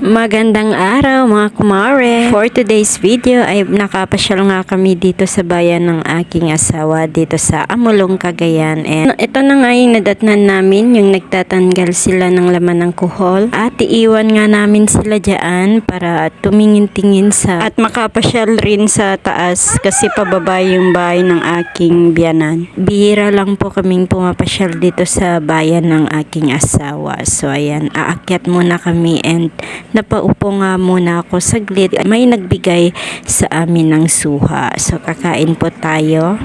Magandang araw mga kumare! For today's video ay nakapasyal nga kami dito sa bayan ng aking asawa dito sa Amulong, Cagayan. And ito na nga yung nadatnan namin, yung nagtatanggal sila ng laman ng kuhol. At iiwan nga namin sila dyan para tumingin-tingin sa at makapasyal rin sa taas kasi pababa yung bahay ng aking biyanan. Bihira lang po kaming pumapasyal dito sa bayan ng aking asawa. So ayan, aakyat muna kami and napaupo nga muna ako saglit. May nagbigay sa amin ng suha. So kakain po tayo.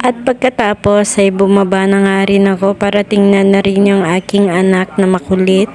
At pagkatapos ay bumaba na nga rin ako para tingnan na rin yung aking anak na makulit.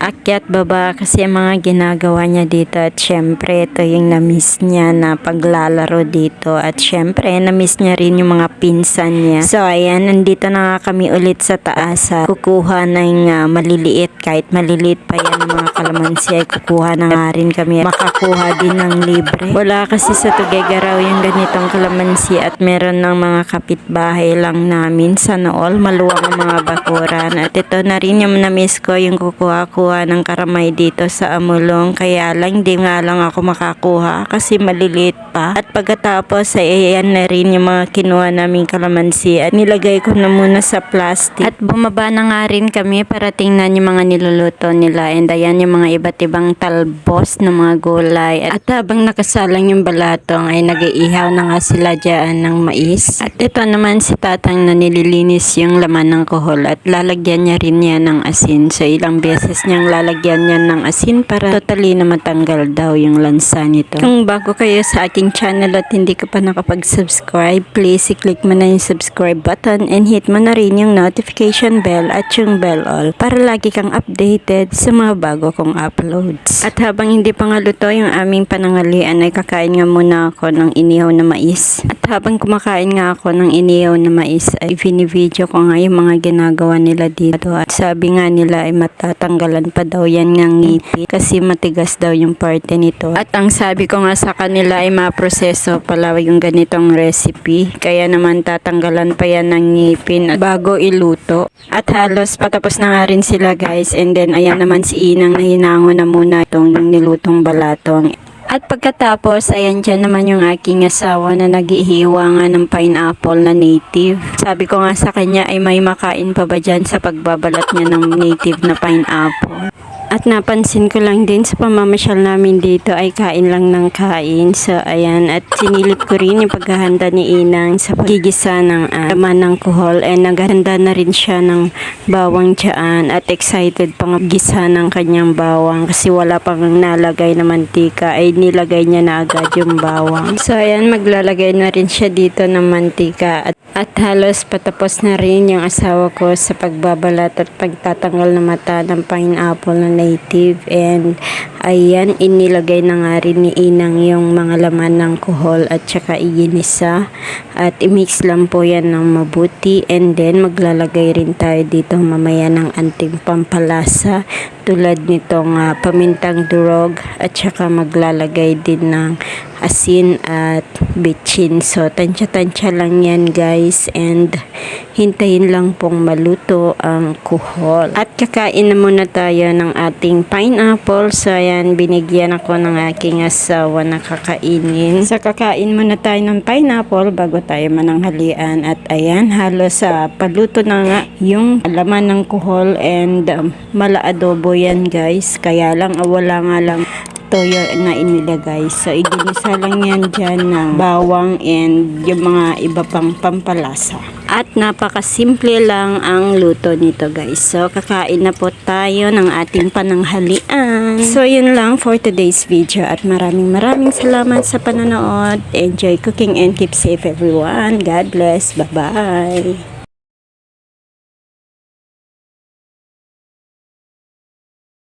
Akyat baba kasi ang mga ginagawa niya dito at syempre ito yung na-miss niya na paglalaro dito at syempre na-miss niya rin yung mga pinsan niya. So ayan, nandito na nga kami ulit sa taas kukuha ng maliliit, kahit maliliit pa yan ng mga kalamansi ay kukuha na nga rin kami, makakuha din ng libre. Wala kasi sa Tuguegarao yung ganitong kalamansi at meron ng mga kapitbahay lang namin sa Nool, maluwang ang mga bakuran at ito na rin yung na-miss ko, yung kukuha ng karamay dito sa Amulong, kaya lang di nga lang ako makakuha kasi maliliit pa. At pagkatapos ay ayan na rin yung mga kinuha naming kalamansi at nilagay ko na muna sa plastic. At bumaba na nga rin kami para tingnan yung mga niluluto nila and ayan yung mga iba't ibang talbos na mga gulay. At habang nakasalang yung balatong ay nag-iihaw na nga sila dyan ng mais. At ito naman si tatang na nililinis yung laman ng kuhol at lalagyan niya rin yan ng asin. So ilang beses niyang lalagyan niya ng asin para totally na matanggal daw yung lansa nito. Kung bago kayo sa aking channel at hindi ka pa nakapag-subscribe, please i-click mo na yung subscribe button and hit mo na rin yung notification bell at yung bell all para lagi kang updated sa mga bago kong uploads. At habang hindi pa nga luto yung aming panangalian ay kakain nga muna ako ng inihaw na mais. At habang kumakain nga ako ng inihaw na mais ay video ko nga yung mga ginagawa nila dito. At sabi nga nila ay matatanggalan pa daw yan ng ngipin kasi matigas daw yung parte nito. At ang sabi ko nga sa kanila ay maproseso pala yung ganitong recipe. Kaya naman tatanggalan pa yan ng ngipin at bago iluto. At halos patapos na nga rin sila guys. And then ayan naman si Inang na hinango na muna itong yung nilutong balatong. At pagkatapos, ayan dyan naman yung aking asawa na naghihiwa nga ng pineapple na native. Sabi ko nga sa kanya ay may makain pa ba dyan sa pagbabalat niya ng native na pineapple. At napansin ko lang din sa pamamasyal namin dito ay kain lang ng kain. So ayan, at sinilip ko rin yung paghahanda ni Inang sa paggigisa ng laman ng kuhol. And naghahanda na rin siya ng bawang dyan at excited pang gisa ng kanyang bawang kasi wala pang nalagay na mantika ay nilagay niya na agad yung bawang. So ayan, maglalagay na rin siya dito ng mantika at halos patapos na rin yung asawa ko sa pagbabalat at pagtatanggal ng mata ng pineapple na native. And ayan, inilagay na nga rin ni Inang yung mga laman ng kuhol at saka iginisa at i-mix lang po yan ng mabuti. And then maglalagay rin tayo dito mamaya ng anting pampalasa tulad nitong pamintang durog at saka maglalagay din ng asin at bitchin. So tansya-tansya lang yan guys and hintayin lang pong maluto ang kuhol. At kakain na muna tayo ng ating pineapple. So ayan, binigyan ako ng aking asawa na kakainin. So kakain muna tayo ng pineapple bago tayo mananghalian. At ayan, halos paluto na nga yung laman ng kuhol and mala-adobo yan guys. Kaya lang wala nga lang toyo na inilagay. So iginisa lang yan dyan ng bawang and yung mga iba pang pampalasa. At napakasimple lang ang luto nito guys. So kakain na po tayo ng ating pananghalian. So yun lang for today's video at maraming salamat sa panonood. Enjoy cooking and keep safe everyone. God bless. Bye bye.